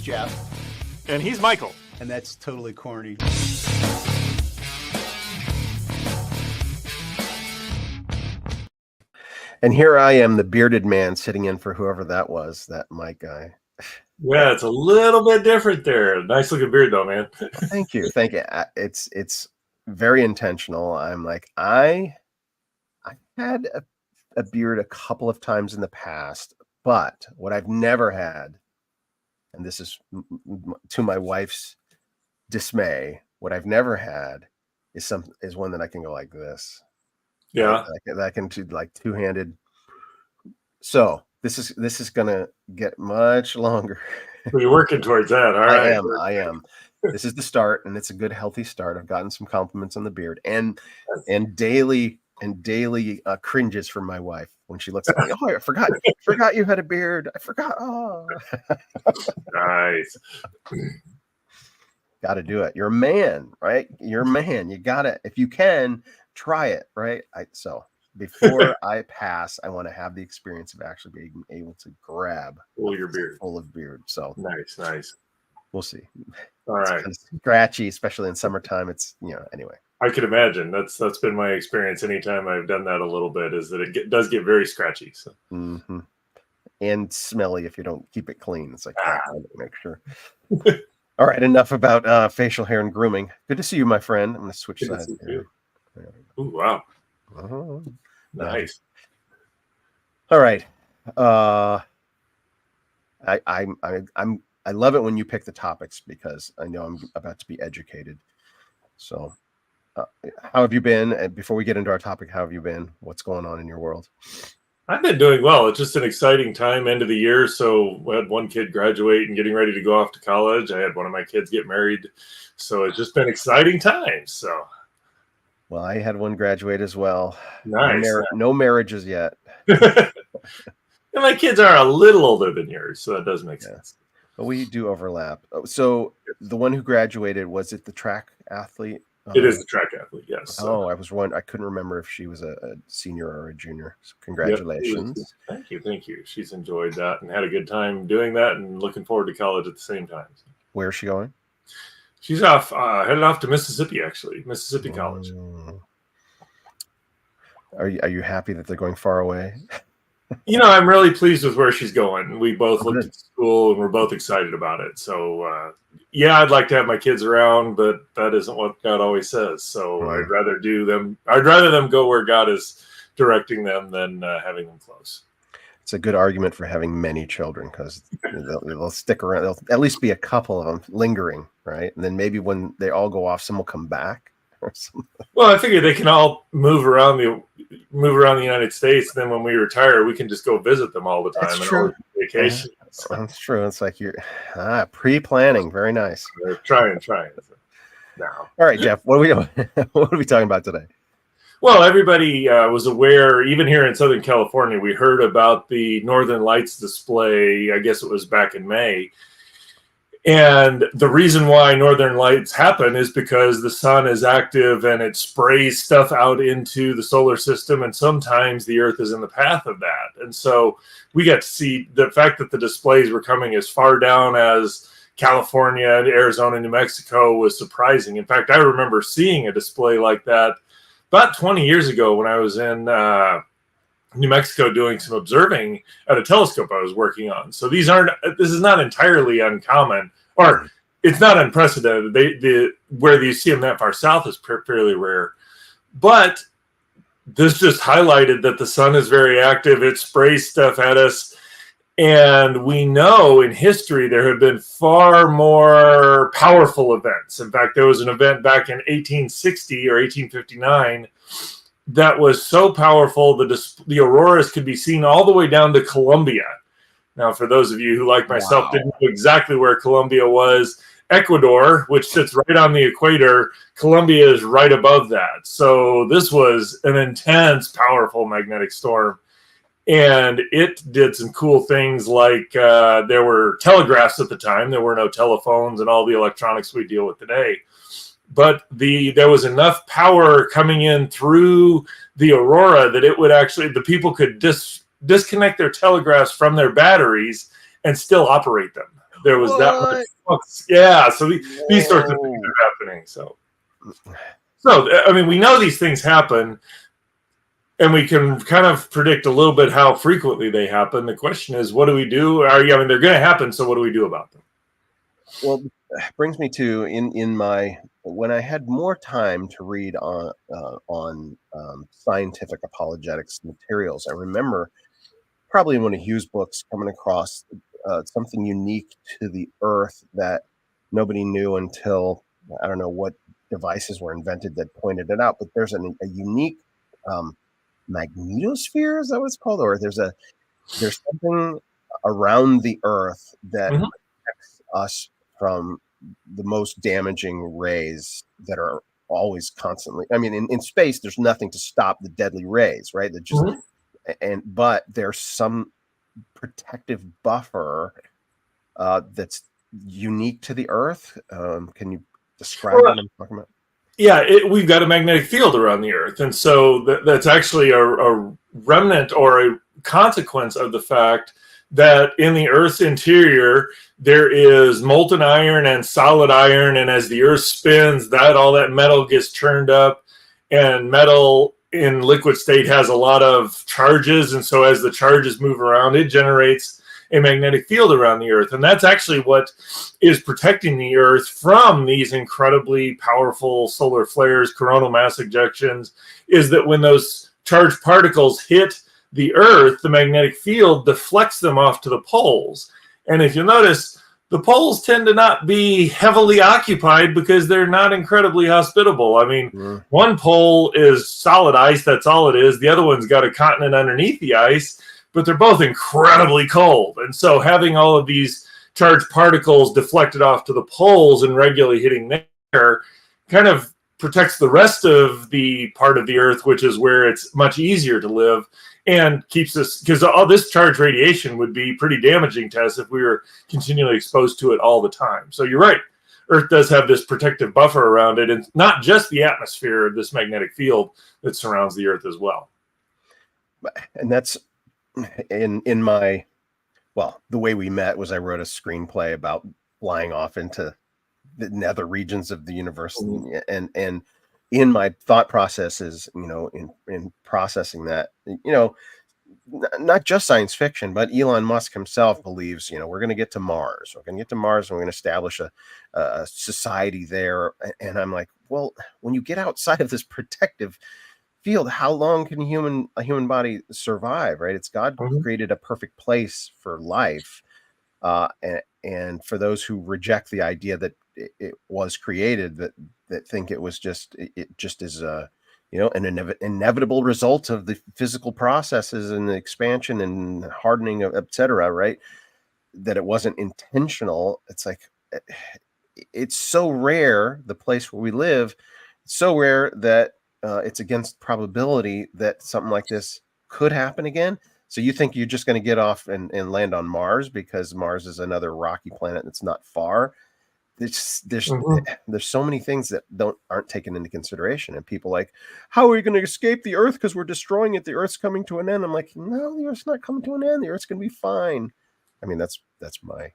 Jeff. And he's Michael. And that's totally corny. And here I am, the bearded man, sitting in for whoever that was, that Mike guy. Yeah, it's a little bit different there. Nice looking beard, though, man. Thank you. It's very intentional. I'm like, I had a beard a couple of times in the past, but what I've never had, and this is to my wife's dismay, what I've never had is one that I can go like this. Yeah, that I can do like two-handed. So this is gonna get much longer. Well, you're working towards that. All right. I am. This is the start, and it's a good, healthy start. I've gotten some compliments on the beard, and daily cringes from my wife when she looks at me. Oh, I forgot you had a beard. I forgot. Oh, nice. Got to do it. You're a man, right? You're a man. You gotta, if you can, try it, right? So before I pass, I want to have the experience of actually being able to grab your beard full of beard. So nice. We'll see. All right. It's kind of scratchy, especially in summertime. It's, anyway. I could imagine. That's been my experience. Anytime I've done that a little bit, is that it does get very scratchy. So. Mm-hmm. And smelly if you don't keep it clean. It's like, make sure. All right, enough about facial hair and grooming. Good to see you, my friend. I'm going to switch sides here. Ooh, wow. Oh, nice. All right. I love it when you pick the topics because I know I'm about to be educated. So, how have you been? And before we get into our topic, how have you been? What's going on in your world? I've been doing well. It's just an exciting time, end of the year. So we had one kid graduate and getting ready to go off to college. I had one of my kids get married. So it's just been exciting times. So, well, I had one graduate as well. Nice. No marriages yet. And my kids are a little older than yours, so that does make sense. But we do overlap. So the one who graduated, was it the track athlete? It is the track athlete, yes. Oh, I couldn't remember if she was a senior or a junior. So congratulations. Yep. Thank you. She's enjoyed that and had a good time doing that and looking forward to college at the same time. Where is she going? She's headed off to Mississippi, actually. Mississippi College. Are you happy that they're going far away? I'm really pleased with where she's going. We both looked at school and we're both excited about it. So, I'd like to have my kids around, but that isn't what God always says. So I'd rather them go where God is directing them than having them close. It's a good argument for having many children because they'll stick around. There'll at least be a couple of them lingering, right? And then maybe when they all go off, some will come back. Well, I figure they can all move around the United States. And then when we retire, we can just go visit them all the time. That's true. Vacation. That's true. It's like you're pre-planning. Very nice. They're trying. Now. All right, Jeff. What are we talking about today? Well, everybody was aware, even here in Southern California, we heard about the Northern Lights display. I guess it was back in May. And the reason why Northern Lights happen is because the sun is active and it sprays stuff out into the solar system. And sometimes the Earth is in the path of that. And so we got to see the fact that the displays were coming as far down as California, Arizona, New Mexico was surprising. In fact, I remember seeing a display like that about 20 years ago when I was in New Mexico doing some observing at a telescope I was working on. So this is not entirely uncommon, or it's not unprecedented. Where you see them that far south is fairly rare. But this just highlighted that the sun is very active. It sprays stuff at us. And we know in history there have been far more powerful events. In fact, there was an event back in 1860 or 1859 that was so powerful the auroras could be seen all the way down to Colombia. Now, for those of you who, like myself, didn't know exactly where Colombia was, Ecuador, which sits right on the equator, Colombia is right above that. So this was an intense, powerful magnetic storm. And it did some cool things like there were telegraphs at the time. There were no telephones and all the electronics we deal with today. But there was enough power coming in through the aurora that it would actually, the people could disconnect their telegraphs from their batteries and still operate them. there was that much What? flux. Yeah, so these sorts of things Whoa. are happening. So I mean, we know these things happen, and we can kind of predict a little bit how frequently they happen. The question is, what do we do? I mean, they're going to happen, so what do we do about them? Well, brings me to in my when I had more time to read on scientific apologetics materials. I remember probably in one of Hugh's books coming across something unique to the Earth that nobody knew until I don't know what devices were invented that pointed it out. But there's a unique um, magnetosphere, is that what it's called? Or there's something around the Earth that Mm-hmm. protects us from the most damaging rays that are always constantly. I mean, in space, there's nothing to stop the deadly rays, right? That just Mm-hmm. but there's some protective buffer that's unique to the Earth. Can you describe Well, what I'm talking about? yeah, we've got a magnetic field around the Earth, and so that's actually a remnant or a consequence of the fact that in the Earth's interior there is molten iron and solid iron, and as the Earth spins, that all that metal gets churned up, and metal in liquid state has a lot of charges, and so as the charges move around, it generates a magnetic field around the Earth, and that's actually what is protecting the Earth from these incredibly powerful solar flares, coronal mass ejections, is that when those charged particles hit the Earth, the magnetic field deflects them off to the poles. And if you notice, the poles tend to not be heavily occupied because they're not incredibly hospitable. I mean, Mm. one pole is solid ice, that's all it is. The other one's got a continent underneath the ice, but they're both incredibly cold. And so having all of these charged particles deflected off to the poles and regularly hitting there kind of protects the rest of the part of the Earth, which is where it's much easier to live, and keeps us, because all this charged radiation would be pretty damaging to us if we were continually exposed to it all the time. So you're right. Earth does have this protective buffer around it, and not just the atmosphere, this magnetic field that surrounds the Earth as well. And that's in my the way we met was I wrote a screenplay about flying off into the nether regions of the universe, Mm-hmm. and in my thought processes, in processing that, not just science fiction, but Elon Musk himself believes, we're going to get to Mars. We're going to get to Mars, and we're going to establish a society there. And I'm like, well, when you get outside of this protective field, how long can a human body survive, right? It's God Mm-hmm. created a perfect place for life, and for those who reject the idea that it was created, that think it just is a an inevitable result of the physical processes and the expansion and hardening of et cetera, right? That it wasn't intentional. It's like it's so rare, the place where we live, it's so rare that it's against probability that something like this could happen again. So you think you're just going to get off and land on Mars because Mars is another rocky planet that's not far? There's Mm-hmm. there's so many things that aren't taken into consideration, and people like, how are we going to escape the Earth because we're destroying it? The Earth's coming to an end. I'm like, no, the Earth's not coming to an end. The Earth's going to be fine. I mean, that's my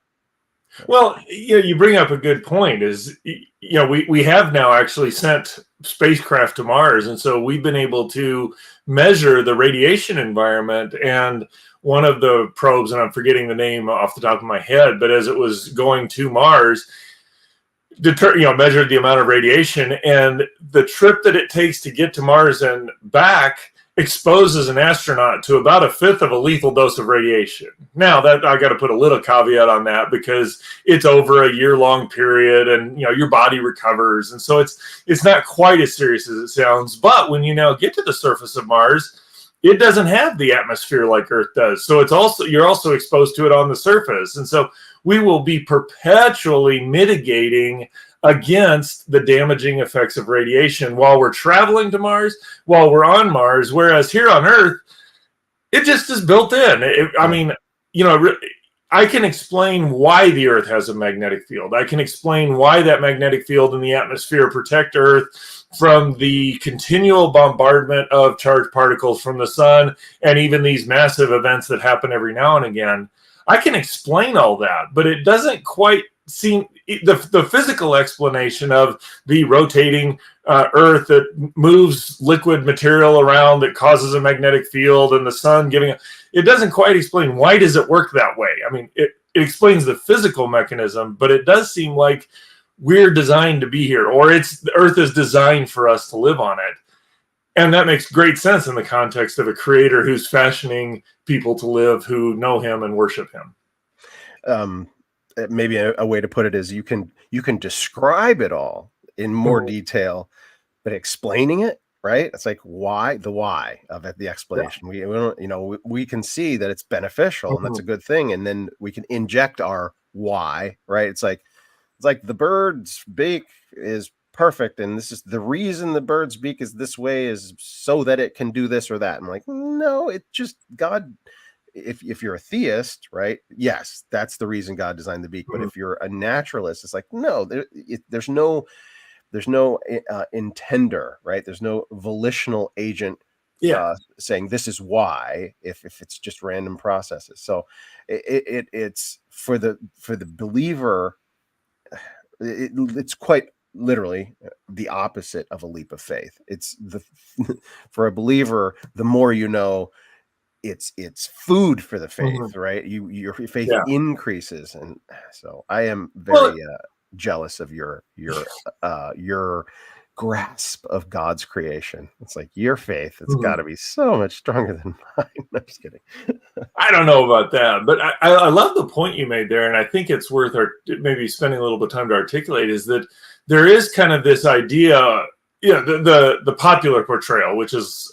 Well, you bring up a good point. We have now actually sent spacecraft to Mars, and so we've been able to measure the radiation environment. And one of the probes, and I'm forgetting the name off the top of my head, but as it was going to Mars, measured the amount of radiation, and the trip that it takes to get to Mars and back exposes an astronaut to about a fifth of a lethal dose of radiation. Now, that I got to put a little caveat on that because it's over a year-long period, and your body recovers, and so it's not quite as serious as it sounds. But when you now get to the surface of Mars, it doesn't have the atmosphere like Earth does, so you're also exposed to it on the surface, and so we will be perpetually mitigating against the damaging effects of radiation while we're traveling to Mars, while we're on Mars, whereas here on Earth, it just is built in. I can explain why the Earth has a magnetic field. I can explain why that magnetic field in the atmosphere protect Earth from the continual bombardment of charged particles from the sun and even these massive events that happen every now and again. I can explain all that, but it doesn't quite seem the physical explanation of the rotating Earth that moves liquid material around that causes a magnetic field, and the sun giving it doesn't quite explain why does it work that way. I mean, it explains the physical mechanism, but it does seem like we're designed to be here, or the Earth is designed for us to live on it. And that makes great sense in the context of a creator who's fashioning people to live who know him and worship him. Maybe a way to put it is you can describe it all in more detail, but explaining it, right? It's like the why of it, the explanation. We don't, we can see that it's beneficial and that's a good thing, and then we can inject our why, right? It's like the bird's beak is perfect, and this is the reason the bird's beak is this way is so that it can do this or that. I'm like, no, it just God. If you're a theist, right? Yes, that's the reason God designed the beak. But if you're a naturalist, it's like, no, there's no intender, right? There's no volitional agent saying this is why, if it's just random processes. So it's for the believer, it's quite literally the opposite of a leap of faith. It's for a believer, the more you know, it's food for the faith, right? Your faith increases, and so I am very jealous of your grasp of God's creation. It's like your faith has got to be so much stronger than mine. I'm just kidding. I don't know about that, but I love the point you made there, and I think it's worth maybe spending a little bit of time to articulate is that there is kind of this idea, the popular portrayal, which is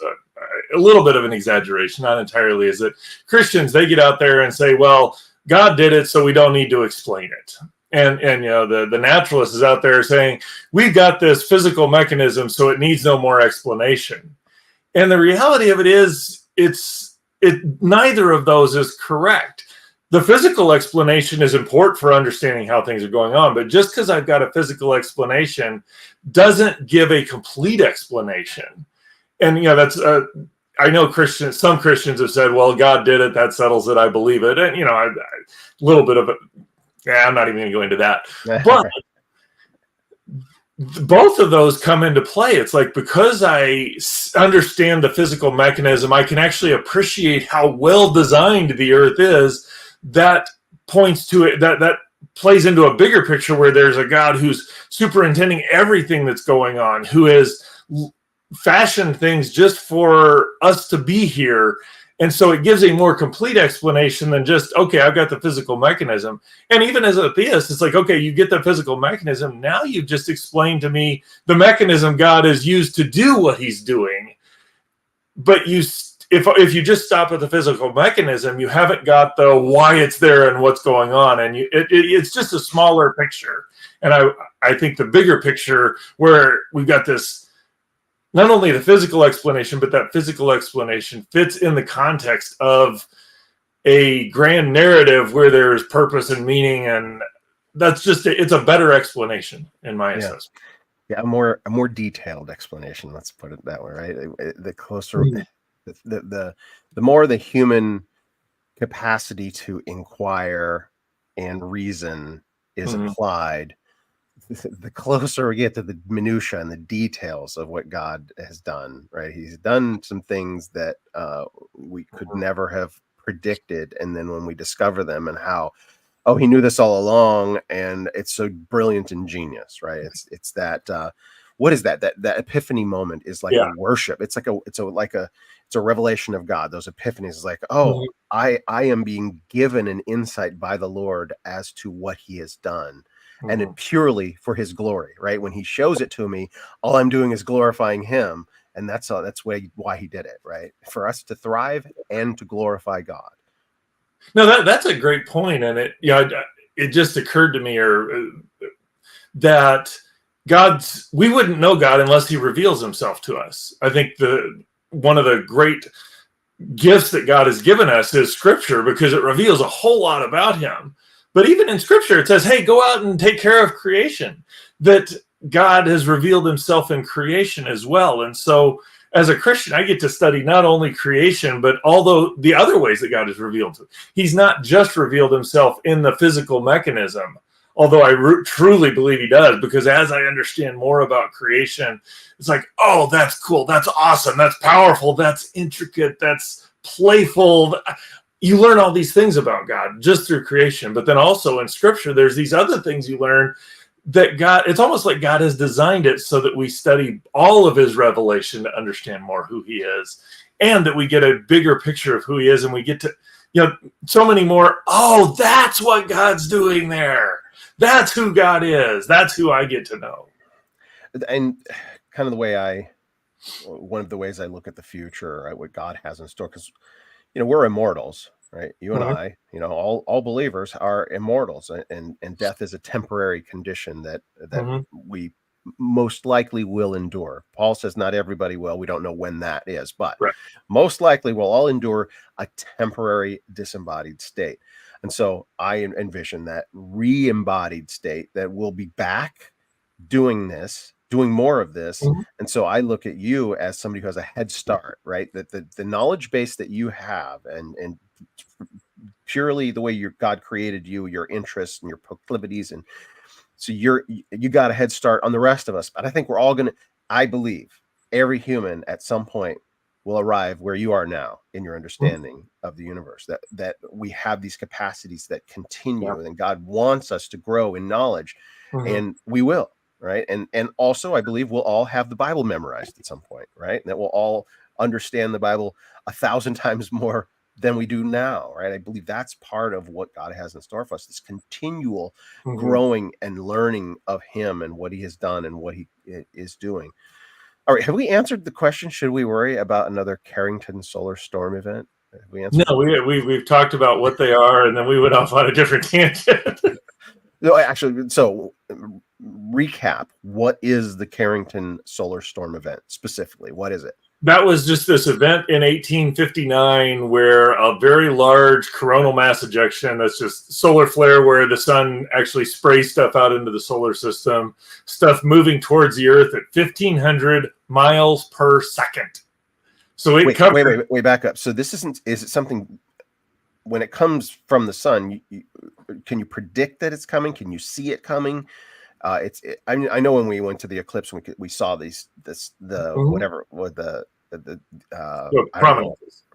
a little bit of an exaggeration, not entirely, is that Christians, they get out there and say, well, God did it, so we don't need to explain it. And the naturalist is out there saying, we've got this physical mechanism, so it needs no more explanation. And the reality of it is, neither of those is correct. The physical explanation is important for understanding how things are going on, but just because I've got a physical explanation doesn't give a complete explanation. And that's I know some Christians have said, well, God did it, that settles it, I believe it. And a little bit of it. I'm not even going to go into that. But both of those come into play. It's like, because I understand the physical mechanism, I can actually appreciate how well designed the Earth is. That points to it, that plays into a bigger picture where there's a God who's superintending everything that's going on, who has fashioned things just for us to be here. And so it gives a more complete explanation than just, okay, I've got the physical mechanism. And even as a theist, it's like, okay, you get the physical mechanism. Now you've just explained to me the mechanism God has used to do what he's doing. But if you just stop at the physical mechanism, you haven't got the why it's there and what's going on. And it's just a smaller picture. And I think the bigger picture, where we've got this, not only the physical explanation, but that physical explanation fits in the context of a grand narrative where there's purpose and meaning. And that's it's a better explanation in my assessment. Yeah, a more detailed explanation. Let's put it that way, right? The closer, the more the human capacity to inquire and reason is applied, the closer we get to the minutia and the details of what God has done, right? He's done some things that we could never have predicted, and then when we discover them and how, oh, he knew this all along, and it's so brilliant and genius, right? It's that what is that epiphany moment is like a worship. It's a revelation of God. Those epiphanies is like, oh, I am being given an insight by the Lord as to what he has done. And it purely for his glory, right? When he shows it to me, all I'm doing is glorifying him. And that's why he did it, right? For us to thrive and to glorify God. No, that's a great point. And it just occurred to me that we wouldn't know God unless he reveals himself to us. I think one of the great gifts that God has given us is Scripture, because it reveals a whole lot about him. But even in Scripture, it says, hey, go out and take care of creation. That God has revealed himself in creation as well. And so as a Christian, I get to study not only creation, but although the other ways that God has revealed to. He's not just revealed himself in the physical mechanism, although I truly believe he does, because as I understand more about creation, it's like, oh, that's cool, that's awesome, that's powerful, that's intricate, that's playful. You learn all these things about God just through creation, but then also in Scripture, there's these other things you learn that God, it's almost like God has designed it so that we study all of his revelation to understand more who he is, and that we get a bigger picture of who he is, and we get to, so many more, oh, that's what God's doing there. That's who God is. That's who I get to know. And kind of one of the ways I look at the future, right, what God has in store, because, we're immortals, right? You and I, all believers are immortals, and death is a temporary condition that we most likely will endure. Paul says not everybody will. We don't know when that is, but most likely we'll all endure a temporary disembodied state. And so I envision that re-embodied state that we'll be back doing more of this. And so I look at you as somebody who has a head start, right? That the knowledge base that you have, and purely the way God created you, your interests and your proclivities, and so you got a head start on the rest of us. But I think we're all I believe every human at some point will arrive where you are now in your understanding of the universe, that we have these capacities that continue, and God wants us to grow in knowledge, and we will, right? And also I believe we'll all have the Bible memorized at some point, right? And that we'll all understand the Bible 1,000 times more than we do now, right? I believe that's part of what God has in store for us, this continual growing and learning of him and what he has done and what he is doing. All right, have we answered the question, should we worry about another Carrington solar storm event? Have we answered we've talked about what they are, and then we went off on a different tangent. No, actually, so recap, what is the Carrington solar storm event specifically? What is it? That was just this event in 1859 where a very large coronal mass ejection, that's just solar flare, where the sun actually sprays stuff out into the solar system, stuff moving towards the Earth at 1,500 miles per second. So it wait, back up. So this is it something, when it comes from the sun, can you predict that it's coming? Can you see it coming? I know when we went to the eclipse, we saw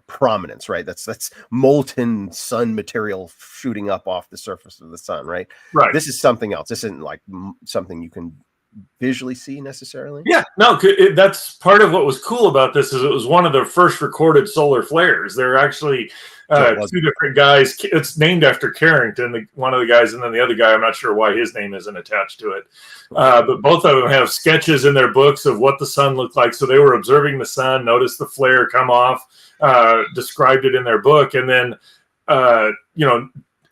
prominence, right? That's molten sun material shooting up off the surface of the sun, right? Right. This is something else. This isn't like something you can visually see necessarily. Yeah, no, that's part of what was cool about this, is it was one of the first recorded solar flares. There are actually two different guys. It's named after Carrington, one of the guys, and then the other guy, I'm not sure why his name isn't attached to it. But both of them have sketches in their books of what the sun looked like. So they were observing the sun, noticed the flare come off, described it in their book, and then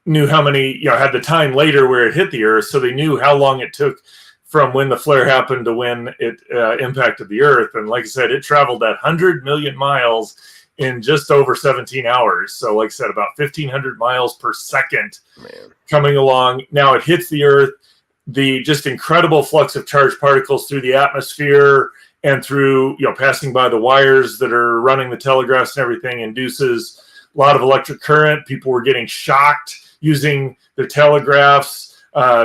knew how many, had the time later where it hit the Earth, so they knew how long it took from when the flare happened to when it impacted the Earth. And like I said, it traveled at 100 million miles in just over 17 hours. So like I said, about 1,500 miles per second coming along. Now it hits the Earth, the just incredible flux of charged particles through the atmosphere and through, passing by the wires that are running the telegraphs and everything, induces a lot of electric current. People were getting shocked using their telegraphs.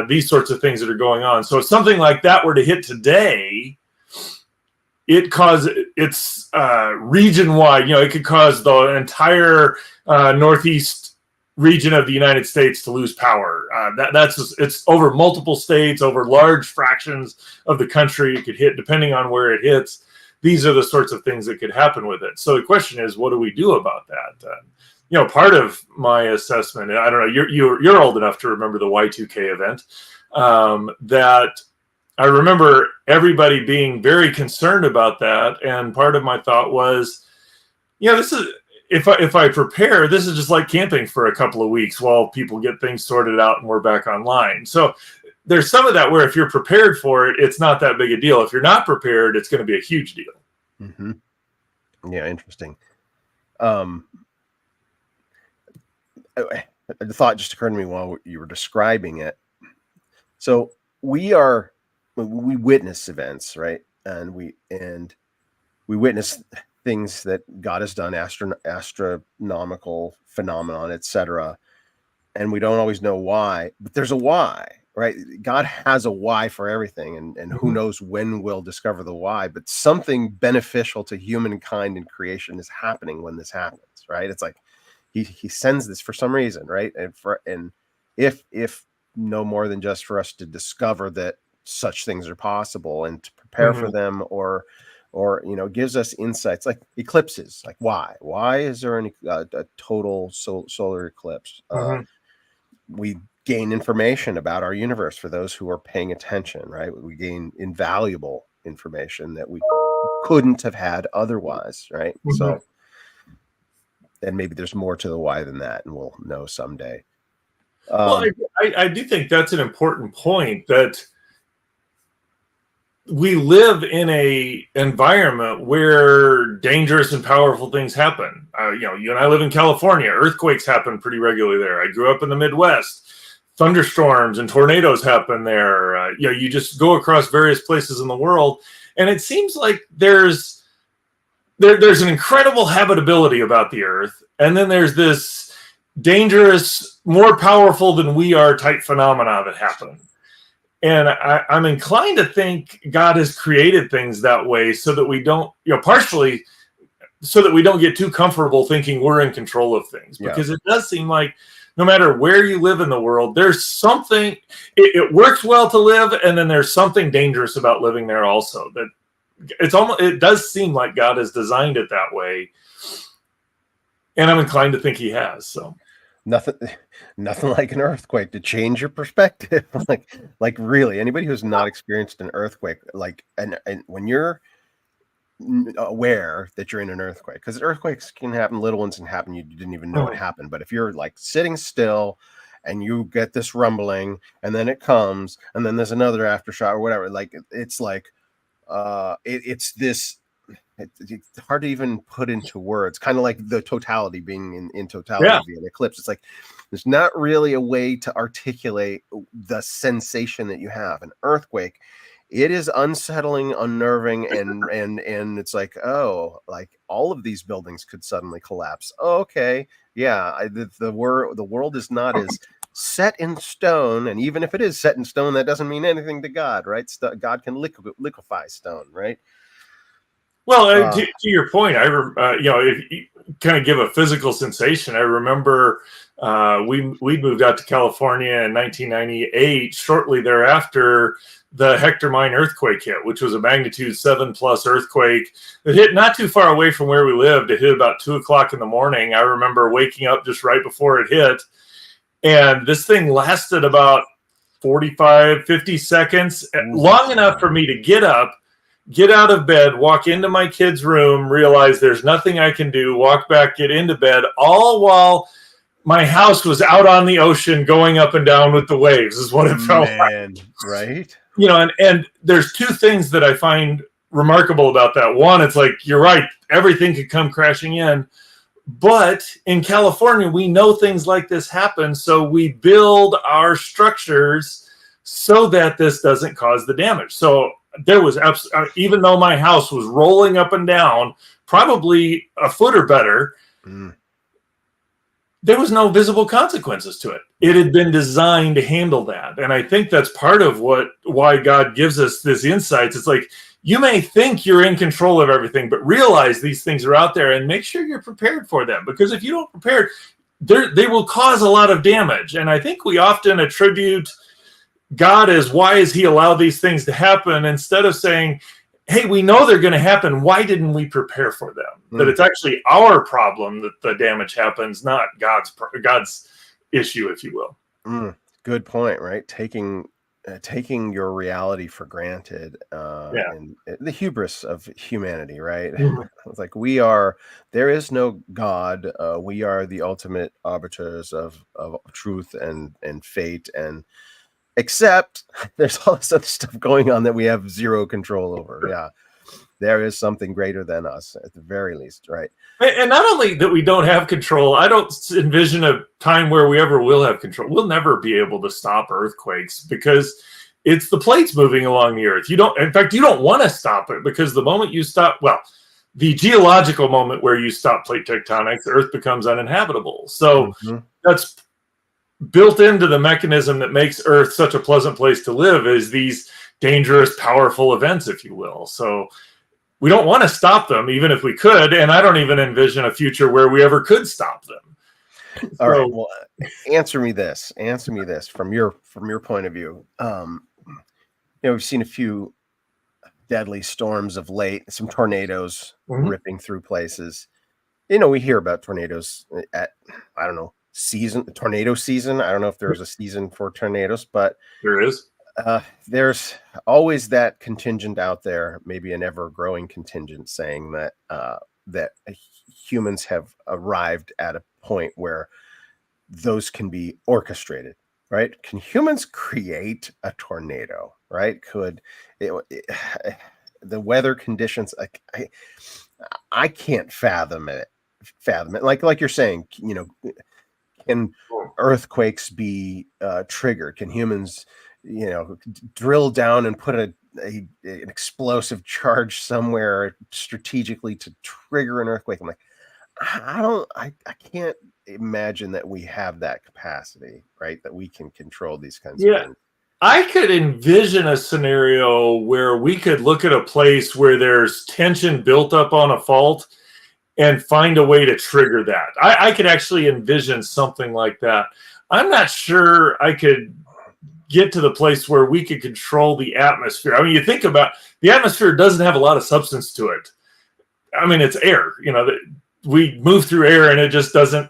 These sorts of things that are going on. So if something like that were to hit today, it's region-wide. It could cause the entire northeast region of the United States to lose power. It's over multiple states, over large fractions of the country. It could hit, depending on where it hits. These are the sorts of things that could happen with it. So the question is, what do we do about that? Part of my assessment, I don't know, you're old enough to remember the Y2K event, that I remember everybody being very concerned about that. And part of my thought was, this is, if I prepare, this is just like camping for a couple of weeks while people get things sorted out and we're back online. So there's some of that where if you're prepared for it, it's not that big a deal. If you're not prepared, it's going to be a huge deal. Mm-hmm. Yeah, interesting. The thought just occurred to me while you were describing it. So we witness events, right? And we witness things that God has done, astronomical phenomenon, etc., and we don't always know why, but there's a why, right? God has a why for everything, and who Mhm. knows when we'll discover the why, but something beneficial to humankind and creation is happening when this happens, right? It's like he sends this for some reason, right? And if no more than just for us to discover that such things are possible and to prepare for Mhm. them, or gives us insights like eclipses. Like why is there a total solar eclipse? Mhm. We gain information about our universe for those who are paying attention, right? We gain invaluable information that we couldn't have had otherwise, right? Mhm. So, and maybe there's more to the why than that, and we'll know someday. Well, Um, I do think that's an important point, that we live in a environment where dangerous and powerful things happen. You and I live in California. Earthquakes happen pretty regularly there. I grew up in the Midwest. Thunderstorms and tornadoes happen there. You just go across various places in the world, and it seems like there's an incredible habitability about the Earth, and then there's this dangerous, more powerful than we are type phenomena that happen. And I'm inclined to think God has created things that way so that we don't, partially so that we don't get too comfortable thinking we're in control of things. yeah. Because it does seem like no matter where you live in the world, there's something, it works well to live, and then there's something dangerous about living there also. That it does seem like God has designed it that way. And I'm inclined to think he has. So Nothing, nothing like an earthquake to change your perspective. like really, anybody who's not experienced an earthquake, and when you're aware that you're in an earthquake, because earthquakes can happen, little ones can happen, you didn't even know it happened. But if you're like sitting still and you get this rumbling, and then it comes, and then there's another aftershock or whatever, like it's like it's this. It's hard to even put into words. Kind of like the totality being in totality yeah. of an eclipse. It's like there's not really a way to articulate the sensation that you have. An earthquake, it is unsettling, unnerving, and it's like, oh, like all of these buildings could suddenly collapse. Oh, okay, yeah, the world is not as set in stone, and even if it is set in stone, that doesn't mean anything to God, right? God can liquefy stone, right? Well, Uh, to your point, if you kind of give a physical sensation, I remember we moved out to California in 1998. Shortly thereafter, the Hector Mine earthquake hit, which was a magnitude 7+ earthquake. It hit not too far away from where we lived. It hit about 2 o'clock in the morning. I remember waking up just right before it hit, and this thing lasted about 45, 50 seconds, long enough for me to get up, get out of bed, walk into my kid's room, realize there's nothing I can do, walk back, get into bed, all while my house was out on the ocean going up and down with the waves, is what it felt like. Man, right? And there's two things that I find remarkable about that. One, it's like, you're right, everything could come crashing in. But in California, we know things like this happen, so we build our structures so that this doesn't cause the damage. So there was even though my house was rolling up and down, probably a foot or better, there was no visible consequences to it. It had been designed to handle that. And I think that's part of why God gives us this insights. It's like, you may think you're in control of everything, but realize these things are out there and make sure you're prepared for them. Because if you don't prepare, they will cause a lot of damage. And I think we often attribute God as, why has he allowed these things to happen, instead of saying, hey, we know they're going to happen. Why didn't we prepare for them? That it's actually our problem that the damage happens, not God's issue, if you will. Good point, right? Taking your reality for granted, and the hubris of humanity, right? It's like there is no God. We are the ultimate arbiters of truth and fate, and except there's all this other stuff going on that we have zero control over. Yeah, there is something greater than us at the very least, right? And not only that we don't have control, I don't envision a time where we ever will have control. We'll never be able to stop earthquakes, because it's the plates moving along the earth. In fact, you don't want to stop it, because the moment you stop, well, the geological moment where you stop plate tectonics, Earth becomes uninhabitable. So that's built into the mechanism that makes Earth such a pleasant place to live, is these dangerous, powerful events, if you will. So we don't want to stop them, even if we could. And I don't even envision a future where we ever could stop them. All right. Well, answer me this from your point of view. We've seen a few deadly storms of late, some tornadoes ripping through places. We hear about tornadoes at, I don't know, tornado season. I don't know if there's a season for tornadoes, but there is. There's always that contingent out there, maybe an ever-growing contingent, saying that that humans have arrived at a point where those can be orchestrated, right? Can humans create a tornado, right? Could the weather conditions? I can't fathom it. Like you're saying, can earthquakes be triggered? Can humans, drill down and put an explosive charge somewhere strategically to trigger an earthquake? I'm like, I can't imagine that we have that capacity, right? That we can control these kinds of things. I could envision a scenario where we could look at a place where there's tension built up on a fault and find a way to trigger that. I could actually envision something like that. I'm not sure I could get to the place where we could control the atmosphere. I mean, you think about the atmosphere doesn't have a lot of substance to it. I mean, it's air. We move through air and it just doesn't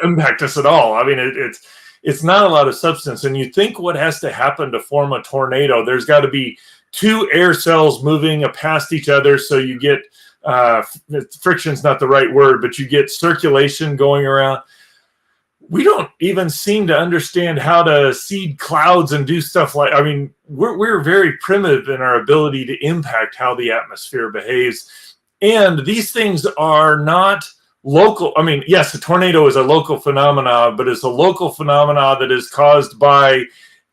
impact us at all. I mean, it's not a lot of substance. And you think what has to happen to form a tornado? There's got to be two air cells moving past each other, so you get friction's not the right word, but you get circulation going around. We don't even seem to understand how to seed clouds and do stuff like, I mean, we're very primitive in our ability to impact how the atmosphere behaves. And these things are not local. I mean, yes, a tornado is a local phenomena, but it's a local phenomena that is caused by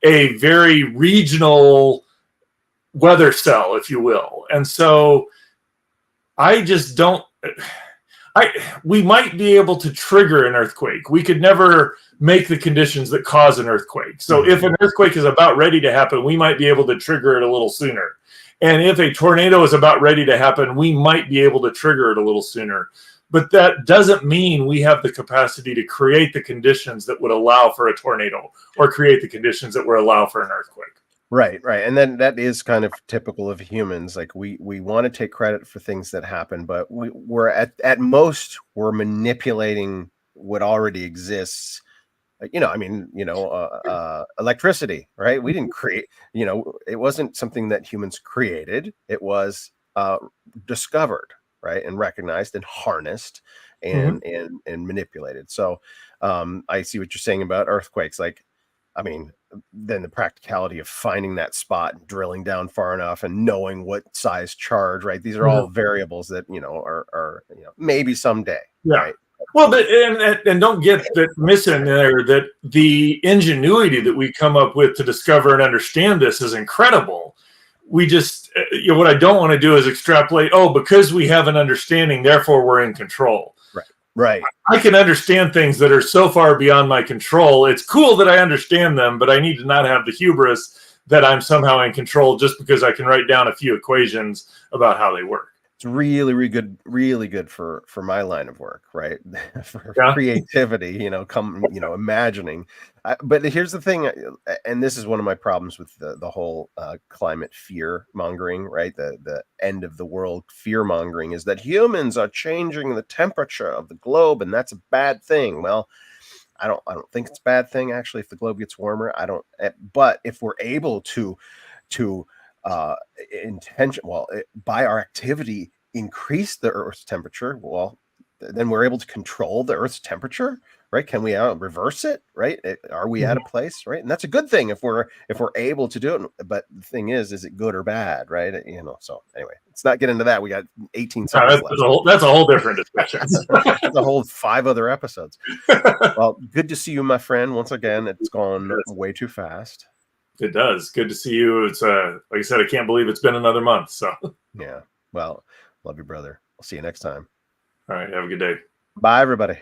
a very regional weather cell, if you will. And so I just don't, we might be able to trigger an earthquake. We could never make the conditions that cause an earthquake. So if an earthquake is about ready to happen, we might be able to trigger it a little sooner. And if a tornado is about ready to happen, we might be able to trigger it a little sooner. But that doesn't mean we have the capacity to create the conditions that would allow for a tornado or create the conditions that would allow for an earthquake. Right. And then that is kind of typical of humans. Like we want to take credit for things that happen, but we're at most we're manipulating what already exists. Electricity, right? We didn't create, it wasn't something that humans created. It was discovered, right? And recognized and harnessed and manipulated. So I see what you're saying about earthquakes. Then the practicality of finding that spot, drilling down far enough and knowing what size charge, right? These are all variables that, are maybe someday. Yeah. Right? Well, and don't get that missing there, that the ingenuity that we come up with to discover and understand this is incredible. We just, what I don't want to do is extrapolate, because we have an understanding, therefore we're in control. Right. I can understand things that are so far beyond my control. It's cool that I understand them, but I need to not have the hubris that I'm somehow in control just because I can write down a few equations about how they work. It's really good for my line of work, right? For creativity, imagining. But here's the thing, and this is one of my problems with the whole climate fear mongering, right? The end of the world fear mongering is that humans are changing the temperature of the globe, and that's a bad thing. Well, I don't think it's a bad thing actually. If the globe gets warmer, but if we're able to by our activity increase the Earth's temperature, well, then we're able to control the Earth's temperature, right? Can we reverse it, right? Are we at a place, right? And that's a good thing if we're able to do it. But the thing is it good or bad, right? So anyway, let's not get into that. We got 18 seconds left. That's a whole different discussion. That's a whole 5 other episodes. Well, good to see you, my friend. Once again, it's gone way too fast. It does. Good to see you. It's like I said, I can't believe it's been another month. So yeah. Well, love you, brother. We'll see you next time. All right. Have a good day. Bye, everybody.